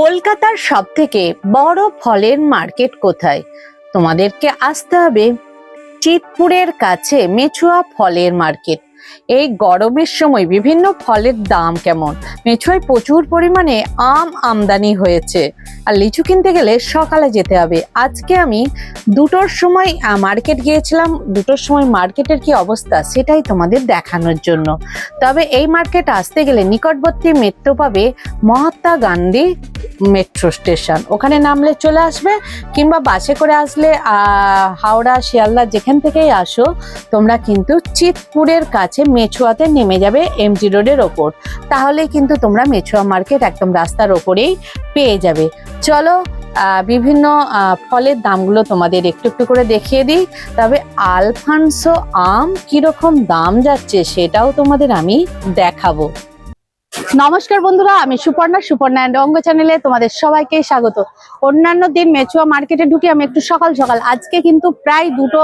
কলকাতার সবথেকে বড় ফলের মার্কেট কোথায়? তোমাদেরকে আসতে হবে চিতপুরের কাছে মেছুয়া ফলের মার্কেট। এই গরমের সময় বিভিন্ন ফলের দাম কেমন? মেছুয়ায় প্রচুর পরিমাণে আম আমদানি হয়েছে, আর লিচু কিনতে গেলে সকালে যেতে হবে। আজকে আমি 2টোর সময় মার্কেট গিয়েছিলাম। 2টোর সময় মার্কেটের কি অবস্থা সেটাই তোমাদের দেখানোর জন্য। তবে এই মার্কেট আসতে গেলে নিকটবর্তী মেট্রো পাবে মহাত্মা গান্ধী মেট্রো স্টেশন, ওখানে নামলে চলে আসবে, কিংবা বাসে করে আসলে হাওড়া শিয়ালদা যেখান থেকেই আসো তোমরা কিন্তু চিতপুরের কাছে মেছুয়াতে নেমে যাবে এমজি রোডের ওপর। তাহলে কিন্তু তোমরা মেছুয়া মার্কেট একদম রাস্তার ওপরেই পেয়ে যাবে। চলো বিভিন্ন ফলের দামগুলো তোমাদের একটু একটু করে দেখিয়ে দিই। তবে আলফানসো আম কিরকম দাম যাচ্ছে সেটাও তোমাদের আমি দেখাবো। নমস্কার বন্ধুরা, আমি সুপর্ণা অ্যান্ড অঙ্গ চ্যানেলে তোমাদের সবাইকে স্বাগত। অন্যান্য দিন মেছুয়া মার্কেটে ঢুকি আমি একটু সকাল সকাল, আজকে কিন্তু প্রায় 2টো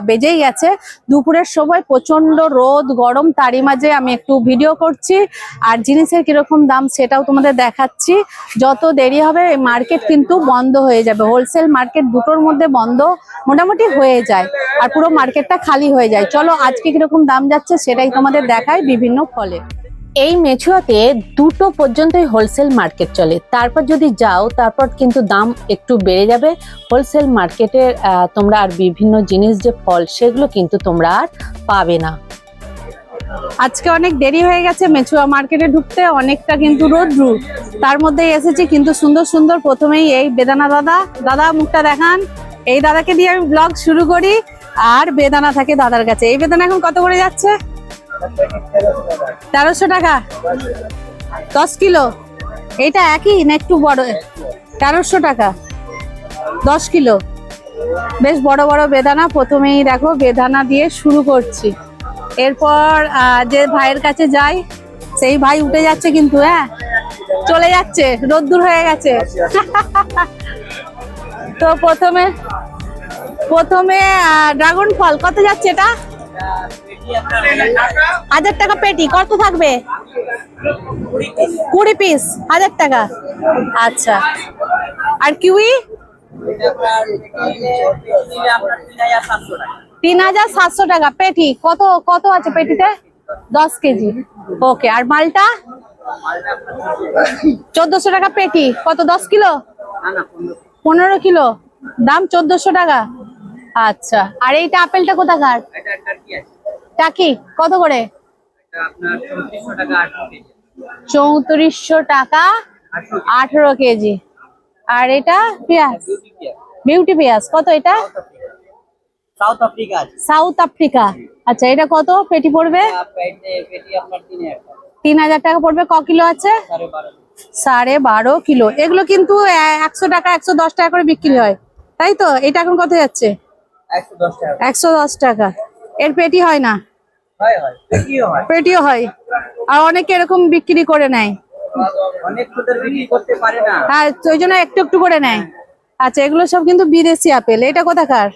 বেজেই গেছে। দুপুরের সময় প্রচন্ড রোদ গরম, তারই মাঝে আমি একটু ভিডিও করছি আর জিনিসের কিরকম দাম সেটাও তোমাদের দেখাচ্ছি। যত দেরি হবে এই মার্কেট কিন্তু বন্ধ হয়ে যাবে। হোলসেল মার্কেট 2টোর মধ্যে বন্ধ মোটামুটি হয়ে যায় আর পুরো মার্কেটটা খালি হয়ে যায়। চলো আজকে কিরকম দাম যাচ্ছে সেটাই তোমাদের দেখাই বিভিন্ন ফলে। এই মেছুয়াতে 2টো পর্যন্তই হোলসেল মার্কেট চলে, তারপর যদি যাও তারপর কিন্তু দাম একটু বেড়ে যাবে। হোলসেল মার্কেটের তোমরা আর বিভিন্ন জিনিস যে ফল সেগুলো কিন্তু তোমরা আর পাবে না। আজকে অনেক দেরি হয়ে গেছে মেছুয়া মার্কেটে ঢুকতে, অনেকটা কিন্তু রোদ্রু, তার মধ্যেই এসেছি কিন্তু সুন্দর সুন্দর। প্রথমেই এই বেদানা দাদা মুখটা দেখান। এই দাদাকে দিয়ে আমি ব্লগ শুরু করি আর বেদানা থাকে দাদার কাছে। এই বেদানা এখন কত করে যাচ্ছে? 1300 টাকা 10 কিলো। এইটা একই না একটু বড়? 1300 টাকা 10 কিলো। বেশ বড় বড় বেদানা। প্রথমেই দেখো বেদানা দিয়ে শুরু করছি, এরপর যে ভাইয়ের কাছে যাই সেই ভাই উঠে যাচ্ছে কিন্তু, চলে যাচ্ছে, রোদ্দুর হয়ে গেছে। তো প্রথমে ড্রাগন ফল কত যাচ্ছে? এটা 1000 টাকা পেটি। কত থাকবে? 20 পিস 1000 টাকা। আচ্ছা, আর কিউই 3700 টাকা পেটি। কত আছে পেটিতে? 10 কেজি। ওকে, আর মালটা 1400 টাকা পেটি। কত? 10 কিলো? 15 কিলো, দাম 1400 টাকা। আচ্ছা, আর এইটা আপেলটা কোথাকার? টাকি কত করে? 3400 টাকা 18 কেজি। আর এটা পেঁয়াজ, বিউটি পেঁয়াজ কত? এটা সাউথ আফ্রিকা। আচ্ছা, এটা কত পেটি পড়বে? 3000 টাকা পড়বে। ক কিলো আছে? 12.5 কিলো। এগুলো কিন্তু 100 টাকা 110 টাকা করে বিক্রি হয়, তাই তো? এটা এখন কত যাচ্ছে? 110 টাকা। এর পেটি হয় না? পেটিও হয়, আর অনেকে এরকম বিক্রি করে নেয়। হ্যাঁ, ওই জন্য একটু একটু করে নেয়। আচ্ছা, এগুলো সব কিন্তু বিদেশি আপেল। এটা কোথাকার?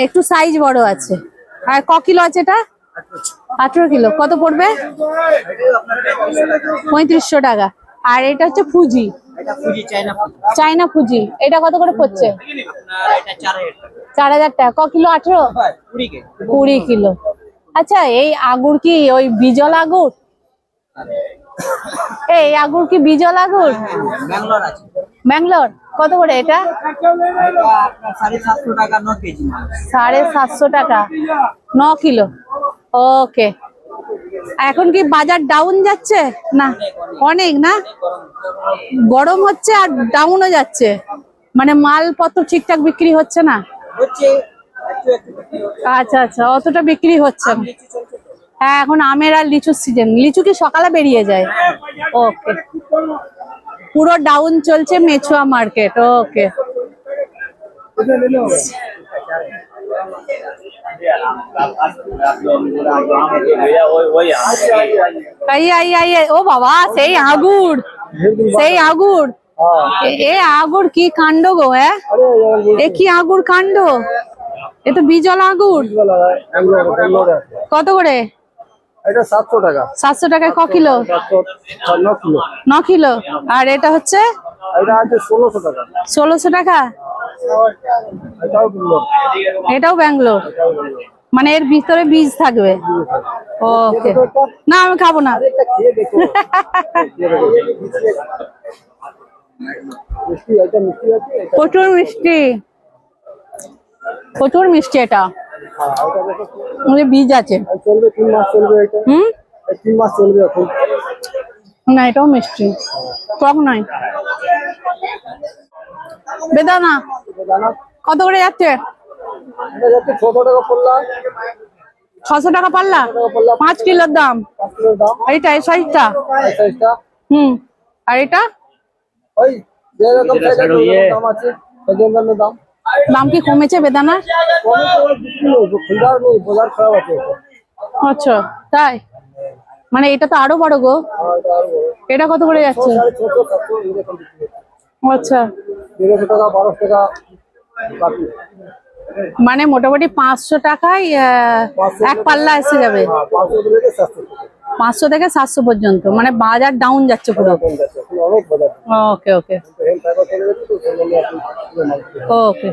একটু সাইজ বড় আছে। আর ক কিলো আছে এটা? 18 কিলো। কত পড়বে? 3500 টাকা। আর এটা হচ্ছে ফুজি, চাইনা ফুজি। এটা কত করে পড়ছে? 4000 টাকা। ক কিলো? 18? 20 কিলো। আচ্ছা, এই আগুর কি ওই বিজল আগুর? এই আগুর কি বিজল আগুর? ব্যাঙ্গালোর। কত করে এটা? 750 টাকা 9 কিলো। ওকে, এখন কি বাজার ডাউন যাচ্ছে? না, অনেক না, গরম হচ্ছে আর ডাউনও যাচ্ছে, মানে মালপত্র ঠিকঠাক বিক্রি হচ্ছে না। আচ্ছা আচ্ছা, অতটা বিক্রি হচ্ছে না। হ্যাঁ, এখন আমের আর লিচুর সিজন। লিচু কি সকালে বেরিয়ে যায়? ওকে, পুরো ডাউন চলছে মেছুয়া মার্কেট। ওকে, ও বাবা, সেই আগুর, সেই আগুর। এ আগুর কি কাণ্ড গো! এ কি আগুর কাণ্ড! এ তো বিজল আগুর। কত করে? এটা 700 টাকা। 700 টাকায় ক কিলো? 9 কিলো। 9 কিলো। আর এটা হচ্ছে? এটা আছে 1600 টাকা। 1600 টাকা। এটাও কিলো। এটাও ব্যাঙ্গালোর। মানে এর ভিতরে বীজ থাকবে। ওকে, না আমি খাবো না। এটা খেয়ে দেখো। মিষ্টি, এটা মিষ্টি আছে। প্রচুর মিষ্টি, প্রচুর মিষ্টি। এটা বীজ আছে। চলবে 3 মাস চলবে এটা। 3 মাস চলবে এখন। না এটাও মিষ্টি, টক নয়। বেদানা কত করে যাচ্ছে? এটা যাচ্ছে 600 টাকা পড়লা। 600 টাকা পাল্লা। 5 কিলোর দাম। 5 কিলোর দাম। এইটা এই সাইজটা। এই সাইজটা। আর এটা ওই যে রকম সাইজ দাম আছে, সেজন্য দাম। দাম কি কমেছে বেদানার? খোলা নেই, বাজার খারাপ আছে। আচ্ছা তাই, মানে এটা তো আরো বড় গো। এটা কত করে যাচ্ছে? 600 700 এরকম বিক্রি হচ্ছে। আচ্ছা 1300 টাকা 1200 টাকা বাকি। মানে মোটামুটি 500 টাকায় এক পাল্লা এসে যাবে। 500 থেকে 700 পর্যন্ত, মানে বাজার ডাউন যাচ্ছে পুরো। অনেক বাজার। ওকে ওকে ওকে।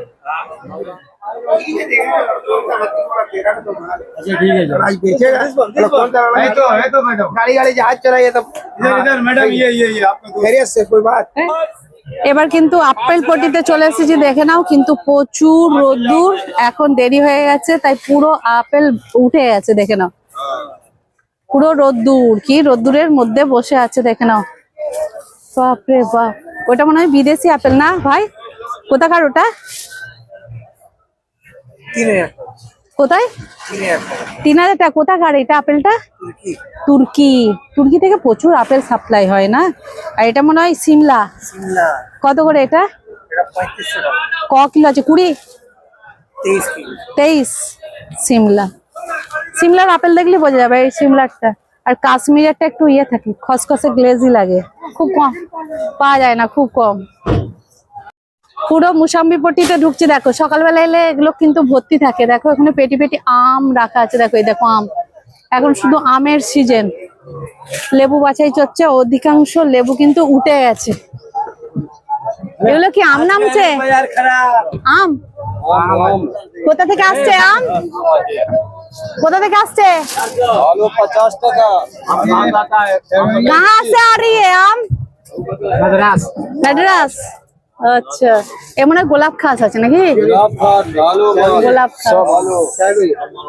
এবার কিন্তু আপেল পটিতে চলে এসেছি, দেখে নাও। কিন্তু প্রচুর রোদ্দুর, এখন দেরি হয়ে গেছে তাই পুরো আপেল উঠে গেছে, দেখে নাও। পুরো রোদ্দুর, কি রোদ্দুরের মধ্যে বসে আছে, দেখে নাও। বাপরে বাপ, ওটা মনে হয় বিদেশি আপেল না ভাই? কোথাকার ওটা? কোথায়? 3000 টাকা। কোথাকার এটা আপেলটা? তুর্কি। তুর্কি থেকে প্রচুর আপেল সাপ্লাই হয় না? আর এটা মনে হয় সিমলা। কত করে এটা? ক কিলো আছে? 20? 23। সিমলা, সিমলার আপেল দেখলে বোঝা যাবে এই সিমলারটা। আর কাশ্মীরেরটা একটু ইয়ে থাকে, খসখসে গ্লেজি লাগে, খুব কম পাওয়া যায় না, খুব কম। পুরো মুসাম্বি পট্টিতে ঢুকছে, দেখো সকালবেলা এলে এগুলো কিন্তু ভর্তি থাকে। দেখো এখানে পেটি পেটি আম রাখা আছে, দেখো এই দেখো আম। এখন শুধু আমের সিজন। লেবু বাছাই চলছে, অধিকাংশ লেবু কিন্তু উঠে গেছে। এগুলো কি আম নামছে? আম কোথা থেকে আসছে? আম কোথা থেকে আসছে? 50 টাকা। कहाँ से आ रही है आम? मद्रास। मद्रास, अच्छा। এমন গোলাপ খাস আছে নাকি? গোলাপ খাস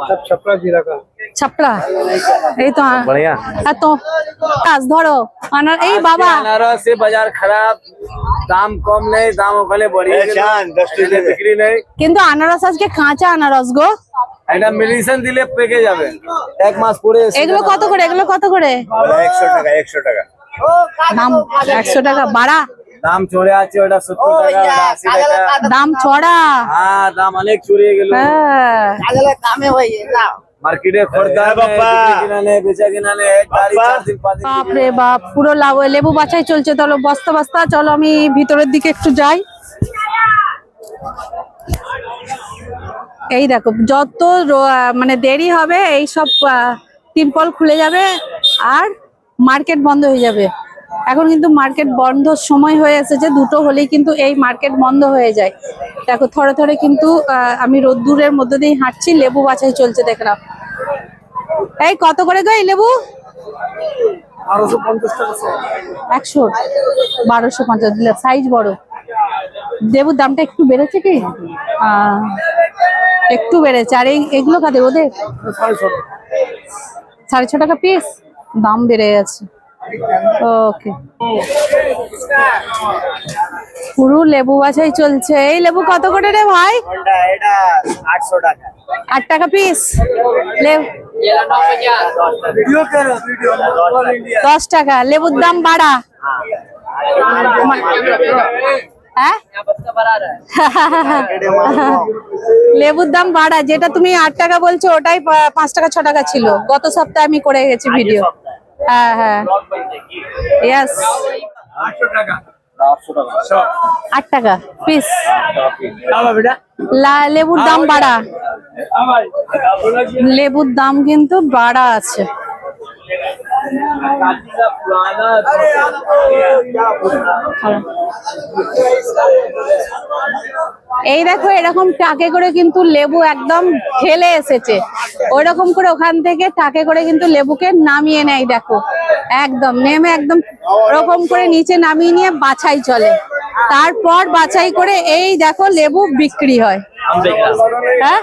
सब छपरा जिला का। ছাপড়া, এই তো बढ़िया। এত কাজ ধরো। এই বাবা अनारस से बाजार खराब, दाम कम नहीं, दाम ওখানে बढ़िया বিক্রি নেই। কিন্তু আনারস আজকে কাঁচা আনারস গো। এটা মেডিসিন দিলে পেকে যাবে, 1 মাস পরে। এগুলো কত করে? এগুলো কত করে? 100 টাকা। 100 টাকা দাম। 100 টাকা বাড়া দাম চড়ে আছে। ওটা 70 টাকা, ওটা 80 টাকা দাম চড়া। হ্যাঁ, দাম অনেক চড়িয়ে গেল। মার্কেটে খরদার কিনানে বেচা কিনানে গাড়ি 4 দিন 5 দিন। বাপরে বাপ, পুরো লেবু বাছাই চলছে। চলো বস্তা বস্তা, চলো আমি ভিতরের দিকে একটু যাই। এই দেখো, যত মানে দেরি হবে এই সব তিরপল খুলে যাবে আর মার্কেট বন্ধ হয়ে যাবে। এখন কিন্তু মার্কেট বন্ধ সময় হয়ে এসেছে, 2টো হলেই কিন্তু এই মার্কেট বন্ধ হয়ে যায়। দেখো থরে থরে কিন্তু আমি রোদ্দুরের মধ্যে দিয়ে হাঁটছি, লেবু বাছাই চলছে, দেখলাম। এই কত করে গো এই লেবু? 1250 টাকা। 100, 1250। সাইজ বড়। লেবুর দামটা একটু বেড়েছে কি? একটু বেড়েছে। আর এগুলো কাদের? ওদের 6.5 টাকা পিস। দাম বেড়ে গেছে। ওকে, পুরো লেবু বাছাই চলছে। এই লেবু কত করে রে ভাই? এটা 800 টাকা। 8 টাকা পিস। 10 টাকা। লেবুর দাম বাড়া। হ্যাঁ, লেবুর দাম বাড়া। যেটা তুমি 8 টাকা বলছো ওটাই 5 টাকা 6 টাকা ছিল। গত সপ্তাহে আমি করে গেছি ভিডিও। হ্যাঁ হ্যাঁ, ইয়েস। 8 টাকা পিস। লেবুর দাম বাড়া, লেবুর দাম কিন্তু বাড়া আছে। এই দেখো এরকম টাকে করে কিন্তু লেবু একদম ঠেলে এসেছে, ওই রকম করে ওখান থেকে টাকে করে কিন্তু লেবুকে নামিয়ে নেয়। দেখো একদম নেমে একদম ওরকম করে নিচে নামিয়ে নিয়ে বাছাই চলে, তারপর বাছাই করে এই দেখো লেবু বিক্রি হয়। হ্যাঁ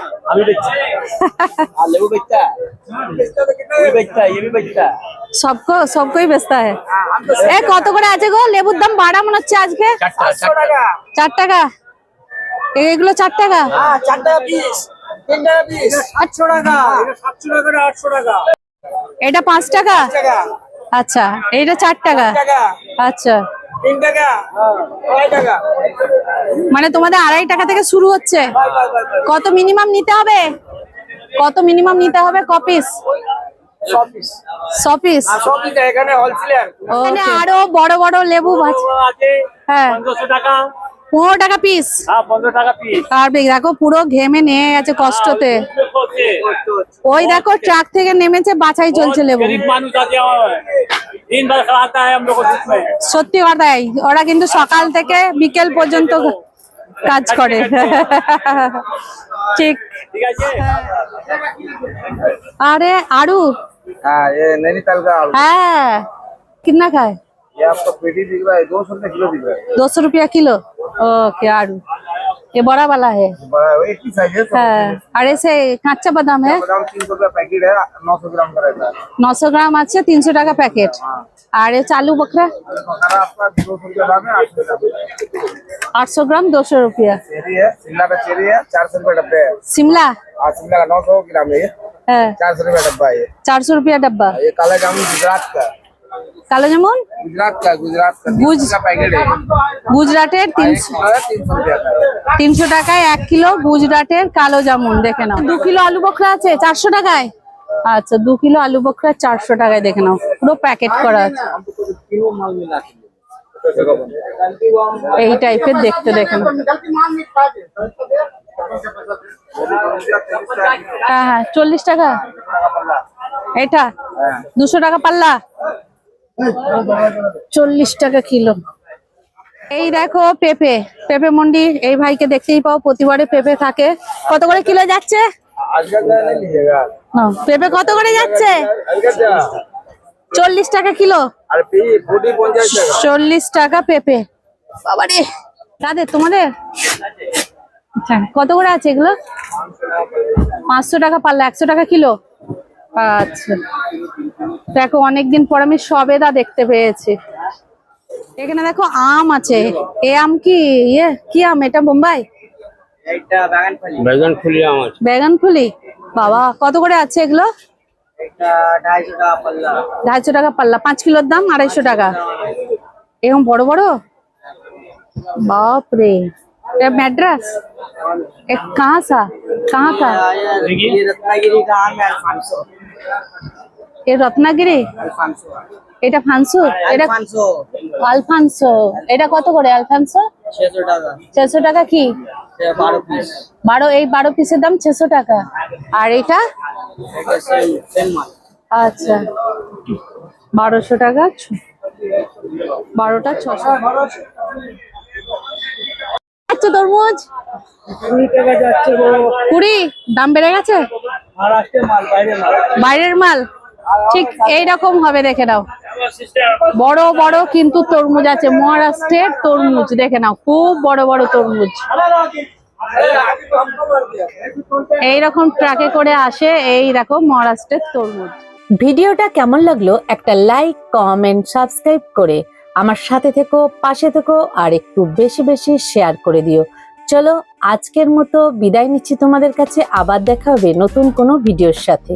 सबको बेचता है। এ কত করে আছে গো লেবুর দাম? বাড়া মনে হচ্ছে আজকে। 4 টাকা এগুলো 4 টাকা। 4 টাকা পিস, 3 টাকা পিস, 800 টাকা, 700 টাকা, 800 টাকা। এটা 5 টাকা। আচ্ছা এটা 4 টাকা। আচ্ছা 3 টাকা, 2 টাকা। মানে তোমাদের 2.5 টাকা থেকে শুরু হচ্ছে। কত মিনিমাম নিতে হবে? কত মিনিমাম নিতে হবে? ক পিস? 100 পিস। 100 পিস। 100 পিস এখানে হোলসেলার। ওখানে আরো বড় বড় লেবু আছে। হ্যাঁ 1500 টাকা। 15 টাকা পিস। হ্যাঁ 15 টাকা পিস। আর দেখো পুরো ঘেমে নিয়ে গেছে কষ্টতে। ওই দেখো ট্রাক থেকে নেমেছে, বাছাই চলছে লেবু। गरीब मानुष आते हैं, दिन भर खिलाता है हम लोग को धूप में। সত্যি কথাই, ওরা কিন্তু সকাল থেকে বিকেল পর্যন্ত কাজ করে। ঠিক। ठीक है जी। আরে আরু। हाँ ये नैनीताल का आलू। হ্যাঁ कितना का है? ये आपका पेटी दिख रहा है, 200 रुपए किलो दिख रहा है। 200 रुपया किलो। ओके आलू ये बड़ा वाला है। बड़ा एक ही साइज है। हाँ और ऐसे कांचा बादाम है। बादाम 300 रुपया पैकेट है, 900 ग्राम का रहता है। 900 ग्राम আছে 300 টাকা প্যাকেট। আর এই চালু বকরা बकरा आपका 200 रुपया दाम है, 800 रुपया। 800 ग्राम 200 रुपया। चेरी है, शिमला का चेरी है, 400 रुपया डब्बे है। शिमला हाँ शिमला का 900 ग्राम है ये, है 400 रुपया डब्बा है ये। 400 रुपया डब्बा। ये काला जामुन गुजरात का, কালো যেমন गुजरात का 300 का पैकेट है। গুজরাটের 300 300 रुपया का है। 300 টাকায় 1 কিলো গুজরাটের কালো জামুন। দেখে নাও 2 কিলো আলু বখরা আছে 400 টাকায়। আচ্ছা 2 কিলো আলু বখরা 400 টাকায়। দেখে নাও পুরো প্যাকেট করা আছে। तीनों माल मिला के এই টাইপের দেখতে। দেখে নাও। হ্যাঁ হ্যাঁ 40 টাকা এটা। 200 টাকা পাল্লা, 40 টাকা কিলো। এই দেখো পেঁপে, পেঁপে মন্ডি। এই ভাইকে দেখতেই পাও, প্রতিবারে পেঁপে থাকে। কত করে কিলো যাচ্ছে? आज का क्या नहीं लीजिएगा। না, পেঁপে কত করে যাচ্ছে? आज का क्या? 40 টাকা কিলো। अरे फूटी 50 টাকা। 40 টাকা পেঁপে। বাবারে কাদের? তোমাদের? আচ্ছা কত করে আছে এগুলো? 500 টাকা পাল্লা, 100 টাকা কিলো। আচ্ছা দেখো অনেকদিন পর আমি সবেদা দেখতে পেয়েছি। এখানে দেখো আম আছে। এই আম কি কি আম এটা? বোম্বাই এটা বাগানফলি। बैगन फुलिया माछ। বেগুন ফুলি। বাবা কত করে আছে এগুলো? এটা 250 টাকা পাল্লা। 250 টাকা পাল্লা। 5 কিলোর দাম 250 টাকা। এরকম বড় বড়। बाप रे ये मैड्रास एक कहाँ का? ये रत्नागिरी का आम है, अल्फांसो। ये रत्नागिरी। अल्फांसो এটা ফানসু। এটা अल्फांसो আলফানসো। এটা কত করে আলফানসো? 600 টাকা। 600 টাকা কি? 12 পিস। 12 পিসের দাম 600 টাকা। আর এটা এটা সেম মাল। আচ্ছা 1200 টাকা। 12টা 600। আচ্ছা তরমুজ 20 টাকা যাচ্ছে গো। 20 দাম বেড়ে গেছে। মহারাষ্ট্রের মাল, বাইরের মাল। বাইরের মাল ঠিক এইরকম হবে। দেখে নাও বড় বড় কিন্তু তরমুজ আছে। মহারাষ্ট্রের তরমুজ দেখে নাও, খুব বড় বড় তরমুজ। এইরকম ট্রাকে করে আসে। এই দেখো মহারাষ্ট্রের তরমুজ। ভিডিওটা কেমন লাগলো একটা লাইক, কমেন্ট, সাবস্ক্রাইব করে আমার সাথে থেকো, পাশে থেকো, আর একটু বেশি বেশি শেয়ার করে দিও। চলো আজকের মতো বিদায় নিচ্ছি তোমাদের কাছে। আবার দেখা হবে নতুন কোনো ভিডিওর সাথে।